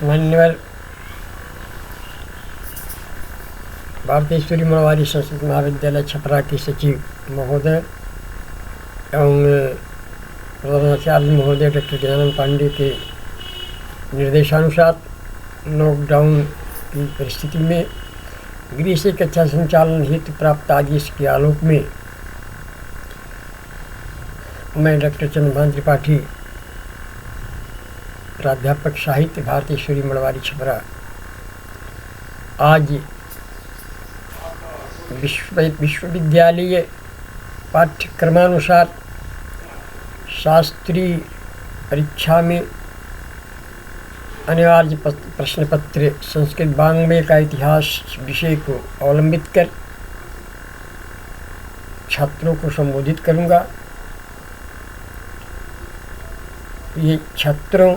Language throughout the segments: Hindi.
मान्यवर भारतेश्वरी मड़वारी संस्कृत महाविद्यालय छपरा के सचिव महोदय एवं प्रधानाचार्य महोदय डॉक्टर ज्ञानंद पांडे के निर्देशानुसार लॉकडाउन की परिस्थिति में गृह से कक्षा संचालन हेतु प्राप्त आदेश के आलोक में मैं डॉक्टर चंद्रभान त्रिपाठी, प्राध्यापक साहित्य, भारतेश्वरी मड़वारी छपरा, आज विश्वविद्यालय पाठ्यक्रमानुसार शास्त्रीय परीक्षा में अनिवार्य प्रश्न पत्र संस्कृत वाङ्मय का इतिहास विषय को अवलंबित कर छात्रों को संबोधित करूंगा। ये छात्रों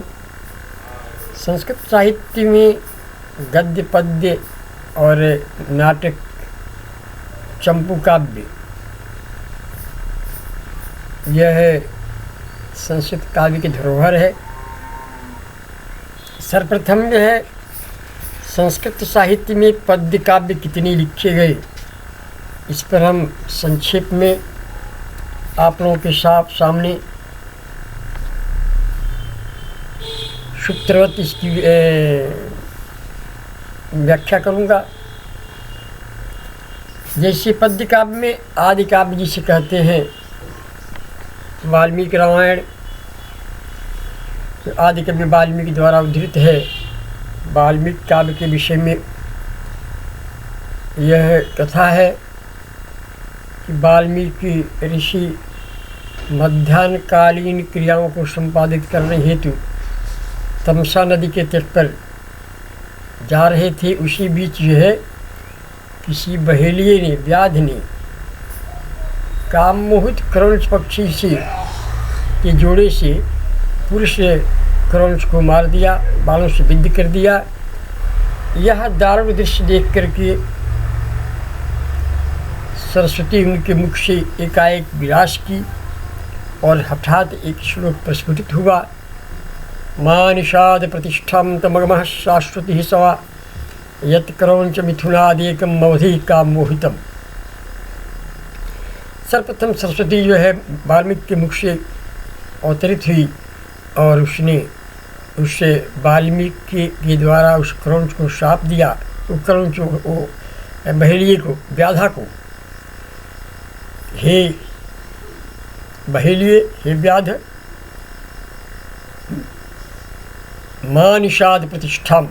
संस्कृत साहित्य में गद्य, पद्य और नाटक, चंपू काव्य, यह संस्कृत काव्य की धरोहर है। सर्वप्रथम यह है संस्कृत साहित्य में पद्य काव्य कितने लिखे गए, इस पर हम संक्षेप में आप लोगों के सामने सूत्रवत इसकी व्याख्या करूंगा। जैसे पद्य काव्य में आदि काव्य जिसे कहते हैं, वाल्मीकि रामायण आदि काव्य वाल्मीकि द्वारा उद्धृत है। वाल्मीकि काव्य के विषय में यह कथा है कि वाल्मीकि ऋषि मध्याह्नकालीन क्रियाओं को संपादित करने हेतु तमसा नदी के तट पर जा रहे थे। उसी बीच जो है किसी बहेलिये ने, व्याध ने काममोहित क्रौंच पक्षी से के जोड़े से पुरुष क्रौंच को मार दिया, बालों से विद्ध कर दिया। यह दारुण दृश्य देख करके सरस्वती उनके मुख से एकाएक विलास की और हठात एक श्लोक प्रस्फुटित हुआ। मां निषाद प्रतिष्ठां तमगमः शाश्वती सवा यत् क्रौंच मिथुनादेकम अवधि काम मोहितम। सर्वप्रथम सरस्वती जो है वाल्मीकि के मुख से अवतरित हुई और उसने उससे वाल्मीकि के द्वारा उस क्रौंच को शाप दिया। वो क्रौंच वो बहेलिये को, व्याधा को, हे बहेलिये, हे व्याध, मां निषाद प्रतिष्ठाम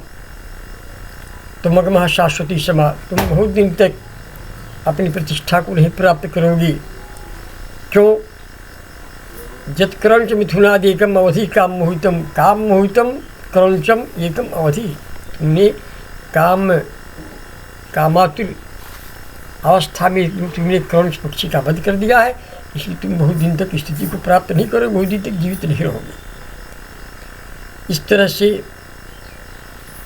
तुमगमः शाश्वती समा, तुम बहुत दिन तक अपनी प्रतिष्ठा को नहीं प्राप्त करोगी। क्यों? जत क्रौंच मिथुनादेकम अवधि काम मोहितम, काम मोहितम क्रौंचम एकम अवधि। तुमने कामातुर अवस्था में तुमने क्रौंच पक्षी का वध कर दिया है, इसलिए तुम बहुत दिन तक स्थिति को प्राप्त नहीं करोगे, बहुत दिन तक जीवित नहीं रहोगे। इस तरह से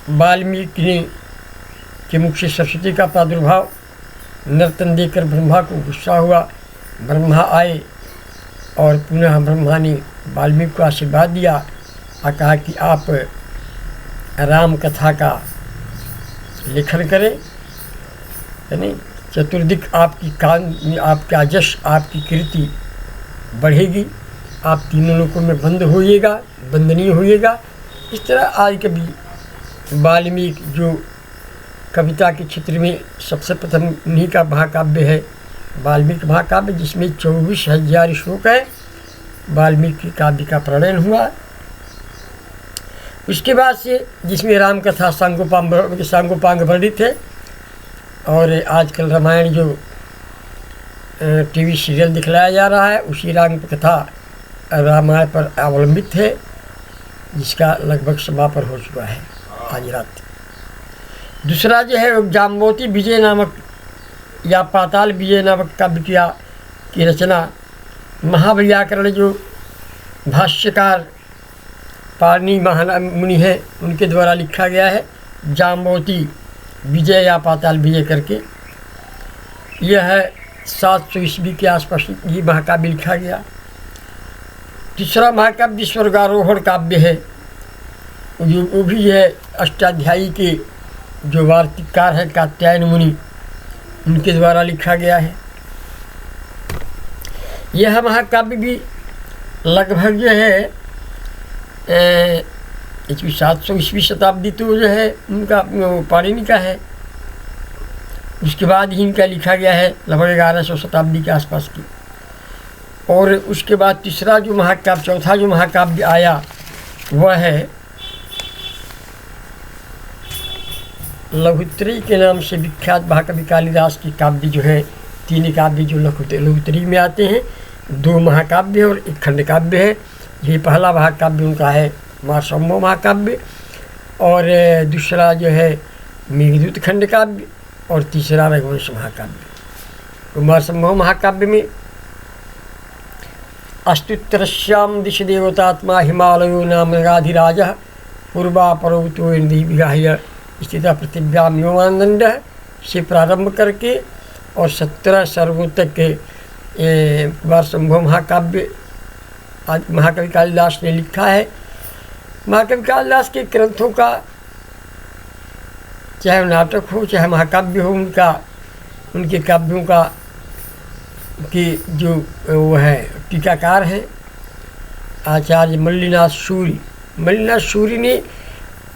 वाल्मीकि के मुख से सरस्वती का प्रादुर्भाव नर्तन देकर ब्रह्मा को गुस्सा हुआ। ब्रह्मा आए और पुनः ब्रह्मा ने वाल्मीकि को आशीर्वाद दिया और कहा कि आप राम कथा का लेखन करें, यानी चतुर्दिक आपकी कान, आपका यश, आपकी कीर्ति बढ़ेगी, आप तीनों लोकों में बंदनीय होइएगा। इस तरह आज कभी वाल्मीकि जो कविता के क्षेत्र में सबसे प्रथम उन्हीं का महाकाव्य है वाल्मीकि महाकाव्य, जिसमें 24,000 श्लोक है। वाल्मीकि काव्य का प्रणयन हुआ। उसके बाद से जिसमें राम कथा सांगोपांग वर्णित है, और आजकल रामायण जो टीवी सीरियल दिखलाया जा रहा है, उसी राम कथा रामायण पर अवलंबित है, जिसका लगभग समापन हो चुका है आज रात। दूसरा जो है जाम्बवती विजय नामक या पाताल विजय नामक काव्य की रचना महावैयाकरण जो भाष्यकार पाणिनि मुनि है उनके द्वारा लिखा गया है। जाम्बवती विजय या पाताल विजय करके यह है 700 ईस्वी के आसपास ये महाकाव्य लिखा गया। तीसरा महाकाव्य स्वर्गारोहण काव्य है। वो भी है अष्टाध्यायी के जो वार्तिककार है कात्यायन मुनि, उनके द्वारा लिखा गया है। यह महाकाव्य भी लगभग जो है 700 ईस्वी शताब्दी तो जो है उनका पाणिनि का है। उसके बाद ही इनका लिखा गया है लगभग 1100 शताब्दी के आसपास की। और उसके बाद तीसरा जो महाकाव्य, चौथा जो महाकाव्य आया वह है लघुत्तरी के नाम से विख्यात महाकवि कालिदास की काव्य जो है, 3 काव्य जो लघुत्तरी में आते हैं। 2 महाकाव्य और 1 खंड काव्य है। ये पहला महाकाव्य उनका है कुमारसंभव महाकाव्य, और दूसरा जो है मेघदूत खंड काव्य, और तीसरा रघुवंश महाकाव्य। कुमारसंभव महाकाव्य में अस्तुत्तरस्याम दिश देवतात्मा हिमालयो नाम गाधिराजः पूर्वापरौतो निधि विगाह्य स्थित पृथिव्याम व्योमानंद से प्रारंभ करके और 17 सर्गों तक के कुमारसंभव महाकाव्य महाकवि कालिदास ने लिखा है। महाकवि कालिदास के ग्रंथों का, चाहे नाटक हो चाहे महाकाव्य हो, उनके काव्यों का कि जो वो है टीकाकार हैं आचार्य मल्लिनाथ सूरी। मल्लिनाथ सूरी ने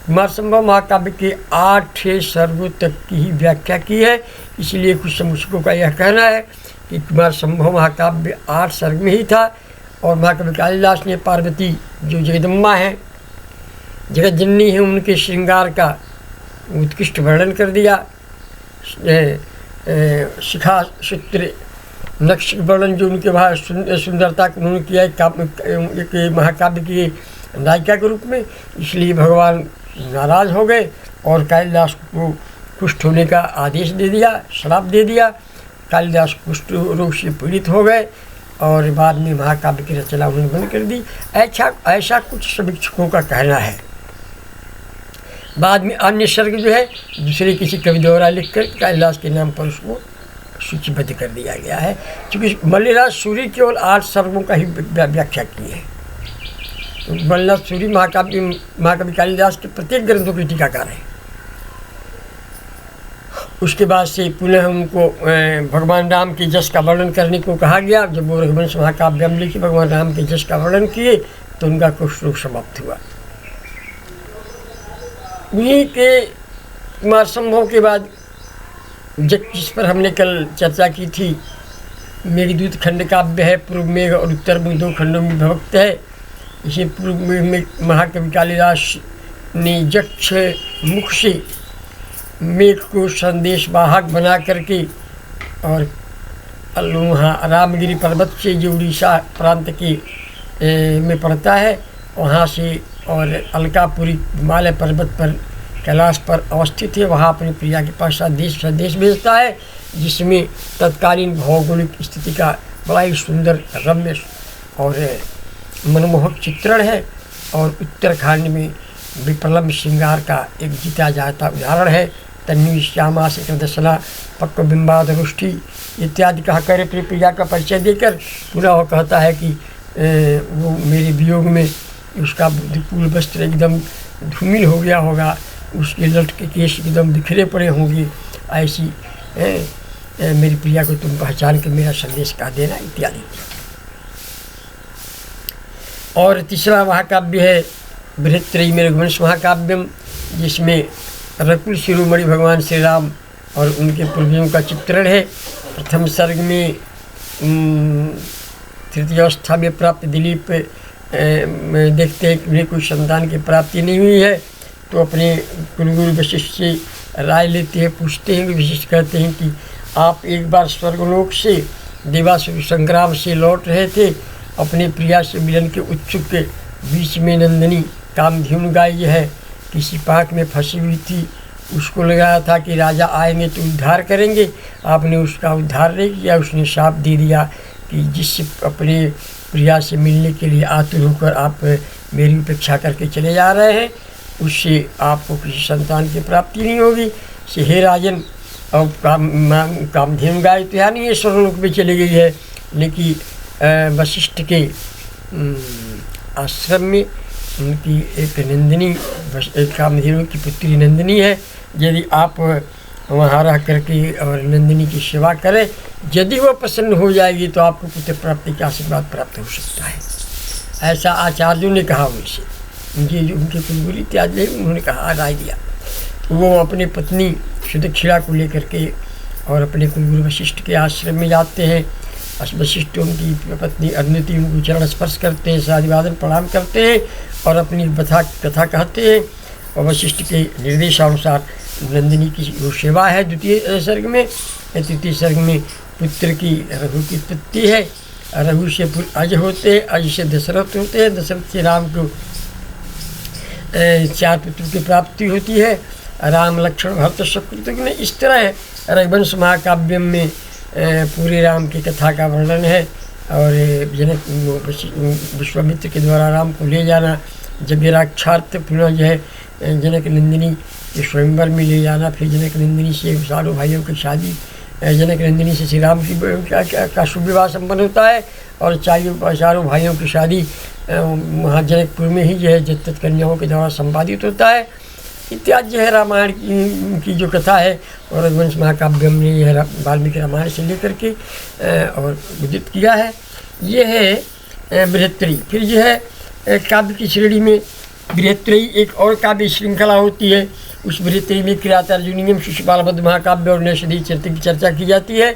कुमारसंभव महाकाव्य के 8 सर्गों तक की ही व्याख्या की है। इसलिए कुछ समीक्षकों का यह कहना है कि कुमारसंभव महाकाव्य 8 सर्ग में ही था, और महाकवि कालिदास ने पार्वती जो जगदम्बा है, जगत जननी है, उनके श्रृंगार का उत्कृष्ट वर्णन कर दिया। शिखा सूत्र नक्श वर्णन जो उनके वहाँ सुंदरता को उन्होंने किया एक महाकाव्य की नायिका के रूप में। इसलिए भगवान नाराज़ हो गए और कालिदास को कुष्ठ होने का आदेश दे दिया, श्राप दे दिया। कालिदास कुष्ठ रोग से पीड़ित हो गए और बाद में महाकाव्य की रचना उन्होंने बंद कर दी। ऐसा कुछ समीक्षकों का कहना है। बाद में अन्य सर्ग जो है दूसरे किसी कवि द्वारा लिखकर कालिदास के नाम पर उसको सूचीबद्ध कर दिया गया है, क्योंकि मल्लिनाथ सूरी केवल 8 सर्गों का ही व्याख्या की है। तो मल्लिनाथ सूरी महाकवि कालिदास के प्रत्येक ग्रंथों के टीकाकार हैं। उसके बाद से पुनः उनको भगवान राम के जस का वर्णन करने को कहा गया। जब वो रघुवंश महाकाव्य में लिखी भगवान राम के जस का वर्णन किए तो उनका कुष्ठ रोग समाप्त हुआ। उन्हीं के कुमारसंभव के बाद जिस पर हमने कल चर्चा की थी, मेघदूत खंड काव्य है, पूर्व मेघ और उत्तर में 2 खंडों में विभक्त है। इसे पूर्व में महाकवि कालिदास ने यक्ष मुख से मेघ को संदेश वाहक बना करके, और वहाँ रामगिरी पर्वत से जो उड़ीसा प्रांत के में पड़ता है वहाँ से, और अलकापुरी हिमालय पर्वत पर कैलाश पर अवस्थित है, वहाँ अपनी प्रिया के पास संदेश भेजता है, जिसमें तत्कालीन भौगोलिक स्थिति का बड़ा ही सुंदर रम्य और मनमोहक चित्रण है। और उत्तराखंड में विप्रलम्ब श्रृंगार का एक जीता जाता उदाहरण है। तन्वी श्यामा से दशला पक्क बिंबादरुष्टि इत्यादि कहा कर अपनी प्रिया का परिचय देकर पूरा वो कहता है कि वो मेरे वियोग में उसका बुद्धिपूर्ण वस्त्र एकदम धूमिल हो गया होगा, उसके लट के केश एकदम बिखरे पड़े होंगे, ऐसी मेरी प्रिया को तुम पहचान के मेरा संदेश कह देना इत्यादि। और तीसरा महाकाव्य है बृहत्त्रयी में रघुवंश महाकाव्यम, जिसमें रकुल शिरोमणि भगवान श्री राम और उनके पूर्वजों का चित्रण है। प्रथम सर्ग में तृतीय अवस्था में प्राप्त दिलीप में देखते हैं कि उन्हें कोई संतान की प्राप्ति नहीं हुई है, तो अपने कुलगुरु वशिष्ठ से राय लेते हैं, पूछते हैं। वशिष्ठ कहते हैं कि आप एक बार स्वर्गलोक से देवासुर संग्राम से लौट रहे थे, अपने प्रिया से मिलन के उत्सुक के बीच में नंदिनी कामधेनु गाय है किसी पाक में फंसी हुई थी, उसको लगाया था कि राजा आएंगे तो उद्धार करेंगे, आपने उसका उद्धार नहीं किया। उसने शाप दे दिया कि जिससे अपने प्रिया से मिलने के लिए आतुर होकर आप मेरी उपेक्षा करके चले जा रहे हैं, उससे आपको किसी संतान की प्राप्ति नहीं होगी। से हे राजन, और कामधेनु गाय तो यहाँ नहीं है, स्वर्गलोक में चली गई है, लेकिन वशिष्ठ के आश्रम में उनकी एक नंदिनी, बस एक कामधेनु की पुत्री नंदिनी है। यदि आप वहाँ रह करके और नंदिनी की सेवा करें, यदि वो प्रसन्न हो जाएगी तो आपको पुत्र प्राप्ति का आशीर्वाद प्राप्त हो सकता है। ऐसा आचार्यों ने कहा उनसे, उनके कुलगुरु इत्यादि उन्होंने कहा, राय दिया। तो वो अपनी पत्नी सुदक्षिणा को लेकर के और अपने कुलगुरु वशिष्ठ के आश्रम में जाते हैं। वशिष्ठ उनकी पत्नी अरुंधति उनको चरण स्पर्श करते हैं, साधुवादन प्रणाम करते हैं और अपनी कथा कहते हैं। और वशिष्ठ के निर्देशानुसार नंदिनी की जो सेवा है द्वितीय सर्ग में, तृतीय सर्ग में पुत्र की रघु की उत्पत्ति है। रघु से अज होते हैं, अज से दशरथ होते हैं, दशरथ से राम को 4 पुत्रों की प्राप्ति होती है, राम लक्ष्मण भरत शत्रुघ्न। इस तरह रघुवंश महाकाव्य में पूरे राम की कथा का वर्णन है। और जनक विश्वामित्र के द्वारा राम को ले जाना, जगेराक्षार्थ पुनः जो है जनक नंदिनी के स्वयंवर में ले जाना, फिर जनक नंदिनी से चारों भाइयों की शादी, जनक नंदिनी से श्री राम की का शुभ विवाह संपन्न होता है और चारों भाइयों की शादी वहाँ जनकपुर में ही जो है जत्तत कन्याओं के द्वारा संपादित होता है। इत्यादि जो है रामायण की जो कथा है और रघुवंश महाकाव्य में यह वाल्मीकि रामायण से लेकर के और उदित किया है। ये है बृहत्तरी। फिर जो है काव्य की श्रेणी में बृहत्तरी एक और काव्य श्रृंखला होती है। उस बृहत्तरी में किरातार्जुनीयम, शिशुपालवध महाकाव्य और नैषधीय चरित्र की चर्चा की जाती है।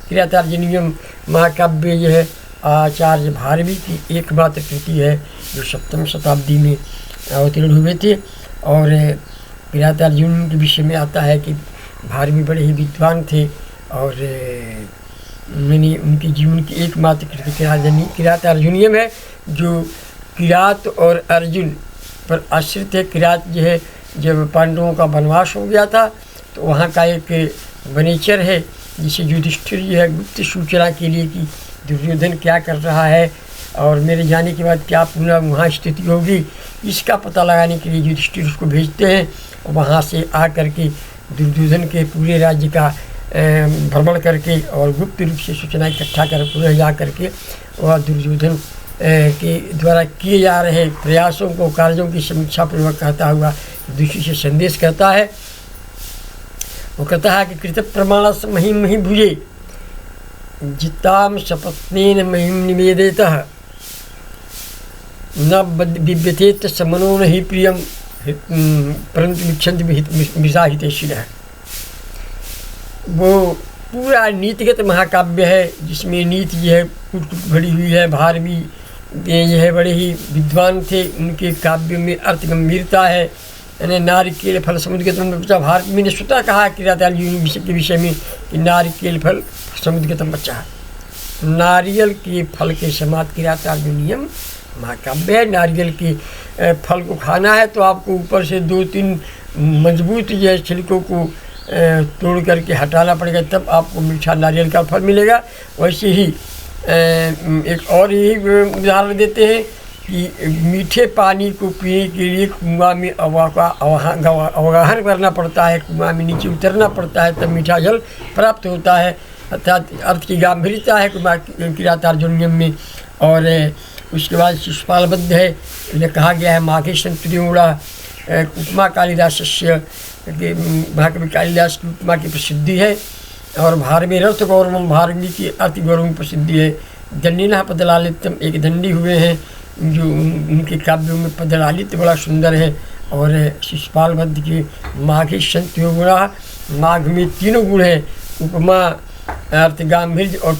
किरातार्जुनीयम महाकाव्य जो है आचार्य भारवी की एकमात्र कृति है जो 7वीं शताब्दी में अवतीर्ण हुए थे। और किरातार्जुन के विषय में आता है कि भारवी बड़े ही विद्वान थे और मैंने उनके जीवन की एकमात्र कृति किरातार्जुनीयम है जो किरात और अर्जुन पर आश्रित है। किरात जो है जब पांडवों का वनवास हो गया था तो वहाँ का एक वनेचर है जिसे युधिष्ठिर जो है गुप्त सूचना के लिए कि दुर्योधन क्या कर रहा है और मेरे जाने के बाद क्या पुनः वहाँ स्थिति होगी, इसका पता लगाने के लिए युधिष्ठिर उसको भेजते हैं। और वहाँ से आ करके दुर्योधन के पूरे राज्य का भ्रमण करके और गुप्त रूप से सूचना इकट्ठा कर पुनः जा करके वह दुर्योधन के द्वारा किए जा रहे प्रयासों को, कार्यों की समीक्षा पूर्वक कहता हुआ दूसरी से संदेश कहता है। वो कहता है कि कृत प्रमाणस महिम ही भुजे जिताम सपत्नेन महिम निवेदितः न बिव्यथेत समनो न ही प्रियम परंतु मिच्छन्ति मिषाहितेशिनः। वो पूरा नीतिगत महाकाव्य है जिसमें नीति जो है कुट भरी हुई है। भारवी ये है बड़े ही विद्वान थे, उनके काव्य में अर्थ गंभीरता है। यानी नारिकेल फल समुद्रगतम बच्चा, भारवी ने स्वतः कहा किरातार्जुन के विषय में कि नारिकेल फल समुद्रगतम बच्चा है। नारियल के फल के समान किरातार्जुनीयम महाकाव्य है। नारियल के फल को खाना है तो आपको ऊपर से 2-3 मजबूत जो है छिलकों को तोड़ करके हटाना पड़ेगा, तब आपको मीठा नारियल का फल मिलेगा। वैसे ही एक और यही उदाहरण देते हैं कि मीठे पानी को पीने के लिए कुआं में अवगाहन करना पड़ता है, कुआं में नीचे उतरना पड़ता है, तब मीठा जल प्राप्त होता है। अर्थात अर्थ की गंभीरता है किरातार्जुनीयम में। और उसके बाद शिशुपालवध है, इन्हें कहा गया है माघे संतुर्योड़ा उपमा कालिदास्य महाकवि कालिदास की उपमा की प्रसिद्धि है। और भारवी रथ गौरवम, भारवी की अति गौरव में प्रसिद्धि है। दंडिना पदलालित्यम, एक दंडी हुए हैं जो उनके काव्यों में पदलालित्य बड़ा सुंदर है। और शिशुपालवध के माघे संतुर्योड़ा, माघ में 3 गुण हैं, उपमा अर्थ गांभीर्य और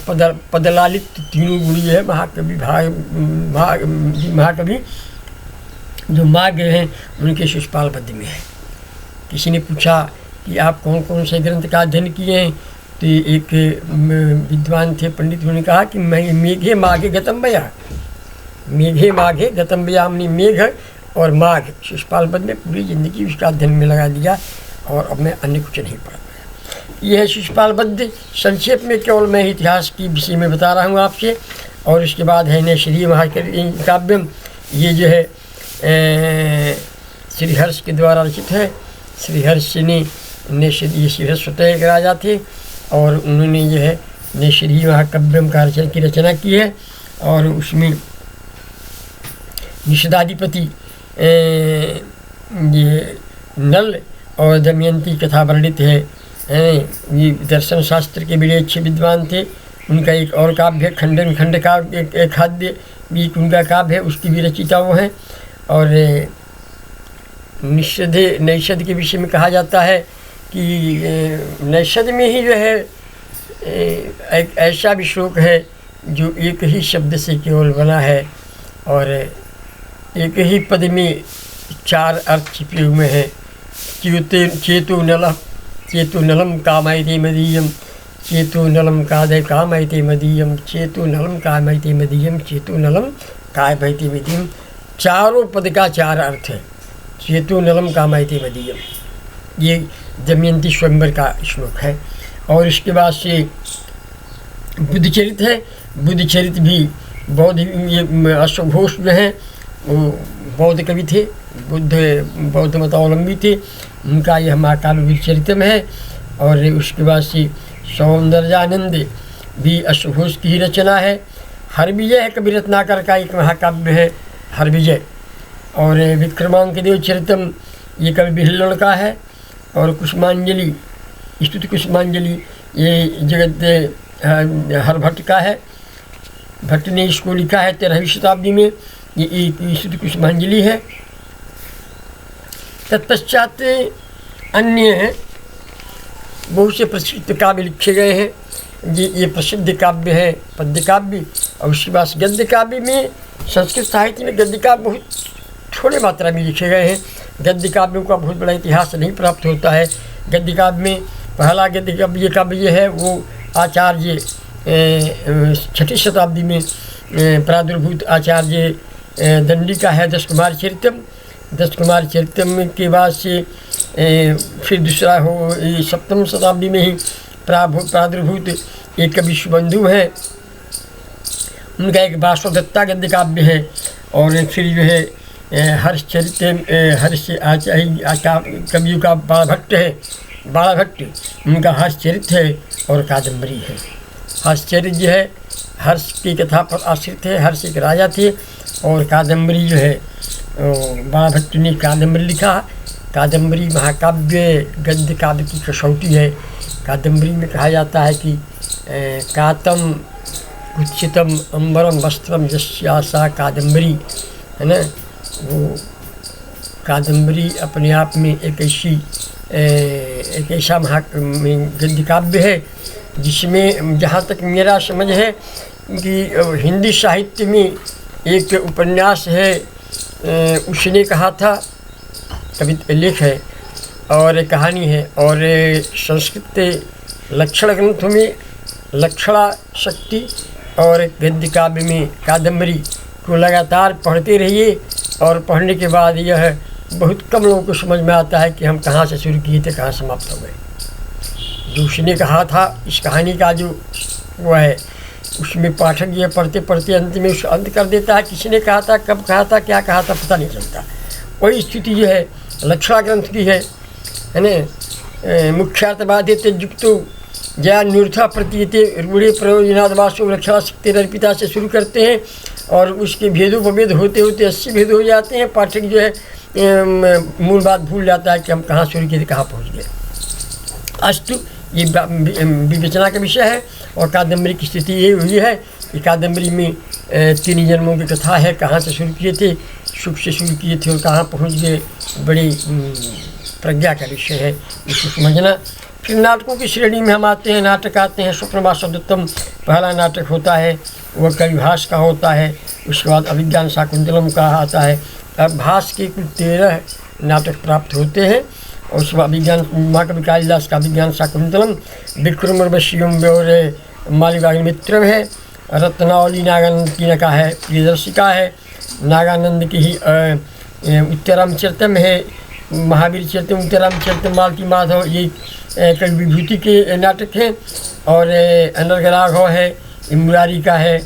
पदलालित्य, 3 गुण है। महाकवि जो माघ हैं उनके शिशुपालवध में है। किसी ने पूछा कि आप कौन कौन से ग्रंथ का अध्ययन किए हैं, तो एक विद्वान थे पंडित, उन्होंने कहा कि मैं मेघे माघे गतम बया, मेघे माघे गतम बया, हमने मेघ और माघ शिशुपालवध में पूरी जिंदगी उसका अध्ययन में लगा दिया और अब मैं अन्य कुछ नहीं पढ़ा। यह है शिशुपालवध। संक्षेप में केवल मैं इतिहास की विषय में बता रहा हूँ आपसे। और इसके बाद है नैषधीय महाकाव्यम, ये जो है श्रीहर्ष के द्वारा रचित है। श्रीहर्ष ने नैषधीय, श्रीहर्ष स्वतः एक राजा थे और उन्होंने जो है नैषधीय महाकाव्यम का की रचना की है। और उसमें निषदाधिपति ये नल और दमयंती कथा वर्णित है। ये दर्शन शास्त्र के बड़े अच्छे विद्वान थे। उनका एक और काव्य खंडन खंड का एक खाद्य भी उनका काव्य है, उसकी भी रचिता वो हैं। और नैषध के विषय में कहा जाता है कि नैषध में ही जो है एक ऐसा भी श्लोक है जो एक ही शब्द से केवल बना है और एक ही पद में 4 अर्थ छिपे हुए हैं। चेतो नलम कामयते मदीयम, चेतो नलम कादय कामयते मदीयम, चेतो नलम कामयते मदीयम, चेतो नलम कामयते मदीयम। चारों पद का 4 अर्थ है। चेतो नलम कामयते मदीयम, ये दमयंती स्वयंवर का श्लोक है। और इसके बाद से बुद्धचरित है। बुद्धचरित भी बौद्ध अश्वघोष जो हैं वो बौद्ध कवि थे, बौद्ध मतावलंबी थे। उनका यह महाकाव्य बुद्धचरितम है। और उसके बाद से सौंदर्यानंद भी अश्वघोष की ही रचना है। हरविजय है कवि रत्नाकर का एक महाकाव्य है, हरविजय। और विक्रमांकदेव चरितम ये कवि बिल्हड़ का है। और कुसुमांजलि, स्तुति कुसुमांजलि ये जगत हरभट्ट का है। भट्ट ने इसको लिखा है 13वीं शताब्दी में। ये स्तुति कुसुमांजलि है। तत्पश्चात अन्य बहुत से प्रसिद्ध काव्य लिखे गए हैं। ये प्रसिद्ध काव्य है पद्य काव्य। और उसके बाद गद्य काव्य में संस्कृत साहित्य में गद्य काव्य बहुत थोड़े मात्रा में लिखे गए हैं। गद्य काव्यों का बहुत बड़ा इतिहास नहीं प्राप्त होता है। गद्य काव्य में पहला गद्य काव्य है वो आचार्य 6ठी शताब्दी में प्रादुर्भूत आचार्य दंडी का है, दश कुमार चरितम। दश कुमार चरितम के बाद से फिर दूसरा हो 7वीं शताब्दी में ही प्रादुर्भूत एक कवि सुबंधु है, उनका एक वासवदत्ता गद्य काव्य है। और फिर जो है हर्ष कवियों का बाणभट्ट है, बाणाभट्ट उनका हर्षचरित है और कादम्बरी है। हर्षचरित जो है हर्ष की कथा पर आश्रित है। हर्ष एक राजा थे। और कादम्बरी जो है बाणाभट्ट ने कादम्बरी लिखा। कादम्बरी महाकाव्य गद्य काव्य की कसौटी है। कादम्बरी में कहा जाता है कि कातम कुत्सितम अम्बरम वस्त्रम यस्यासा कादम्बरी, है ना। वो कादम्बरी अपने आप में एक ऐसा गद्य काव्य है जिसमें जहाँ तक मेरा समझ है कि हिंदी साहित्य में एक उपन्यास है, उसने कहा था, कविता लेख है और कहानी है। और संस्कृत लक्षण ग्रंथों में लक्षणा शक्ति और गद्य काव्य में कादम्बरी को लगातार पढ़ते रहिए। और पढ़ने के बाद यह बहुत कम लोगों को समझ में आता है कि हम कहाँ से शुरू किए थे, कहाँ समाप्त हो गए। जो उसने कहा था इस कहानी का जो वो है, उसमें पाठक ये पढ़ते पढ़ते अंत में उस अंत कर देता है। किसने कहा था, कब कहा था, क्या कहा था, पता नहीं चलता। वही स्थिति जो है लक्षणा ग्रंथ की है ना। मुख्यार्थवादे युक्तो जया निरूथा प्रतीयते रूढ़े प्रयोजनादवासो लक्षणा शक्ति अर्पिता से शुरू करते हैं और उसके भेदोपभेद होते होते 80 भेद हो जाते हैं। पाठक जो है मूल बात भूल जाता है कि हम कहाँ शुरू किए थे, कहाँ पहुँच गए। अस्तु ये विवेचना का विषय है। और कादम्बरी की स्थिति ये हुई है कि कादम्बरी में 3 जन्मों की कथा है। कहाँ से शुरू किए थे, सुख से शुरू किए थे और कहाँ पहुँच गए, बड़ी प्रज्ञा का विषय है, इसको समझना। फिर नाटकों की श्रेणी में हम आते हैं। नाटक आते हैं। स्वप्नवासवदत्तम पहला नाटक होता है, वह कविभास का होता है। उसके बाद अभिज्ञान शाकुंतलम का आता है। अब भास के कुल 13 नाटक प्राप्त होते हैं। और उसके बाद अभिज्ञान महाकवि कालिदास का अभिज्ञान शाकुंतलम, विक्रमोर्वशीयम और मालिकाग्निमित्रम है। रत्नावली नागानंद की का है, प्रियदर्शिका है। नागानंद की ही उत्तरामचरितम है, महावीर चरितम, उत्तरामचरितम, मालती माधव, ये कवि विभूति के नाटक हैं। और अनर्घ राघव है, मुरारी का है।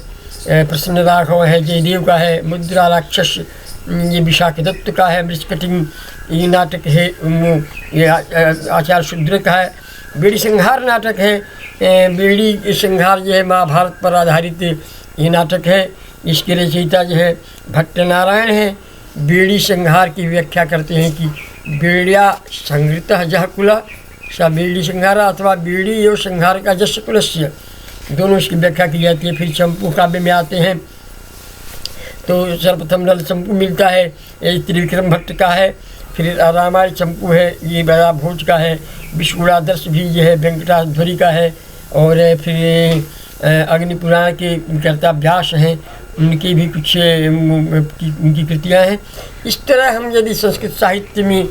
प्रसन्न राघव है, जयदेव का है। मुद्रा राक्षस ये विशाख दत्त का है। मृषकटिंग ये नाटक है, ये आचार्य शूद्र का है। बेड़ी संहार नाटक है। बेड़ी संहार जो है महाभारत पर आधारित ये नाटक है। इसके रचयिता जो है भट्ट नारायण है। बेड़ी संहार की व्याख्या करते हैं कि बेड़िया संहृतः जह कुल स बेड़ी संहार अथवा बेड़ी एवं संहार का जस कुलस्य, दोनों इसकी व्याख्या की जाती है। फिर चंपू काव्य में आते हैं तो सर्वप्रथम नल चंपू मिलता है, ये त्रिविक्रम भट्ट का है। फिर रामायण चंपू है, ये बड़ा भोज का है। विष्णुरादर्श भी ये है वेंकटाध्वरी का है। और फिर अग्निपुराण के कर्ता व्यास हैं, उनकी भी कुछ उनकी कृतियाँ हैं। इस तरह हम यदि संस्कृत साहित्य में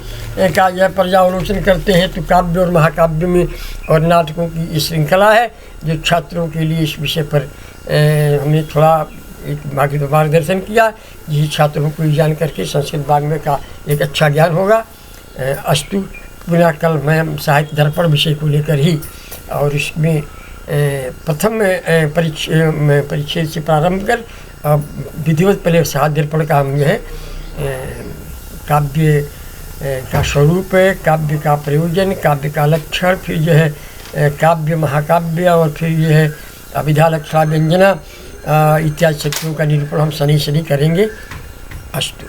का यह पर्यावलोचन करते हैं तो काव्य और महाकाव्य में और नाटकों की ये श्रृंखला है जो छात्रों के लिए इस विषय पर हमने थोड़ा एक मार्गदर्शन किया, जिस छात्रों को जान करके संस्कृत वाङ्मय का एक अच्छा ज्ञान होगा। अस्तु, पुनः कल मैं साहित्य दर्पण विषय को लेकर ही और इसमें प्रथम परिच्छेद से प्रारंभ कर विधिवत पहले साहित्य दर्पण का हम जो है काव्य का स्वरूप, काव्य का प्रयोजन, काव्य का लक्षण, फिर जो है काव्य महाकाव्य और फिर जो है अभिधा लक्षणा व्यंजना इत्यादि शक्तियों का निरूपण हम शनि करेंगे। अस्तु।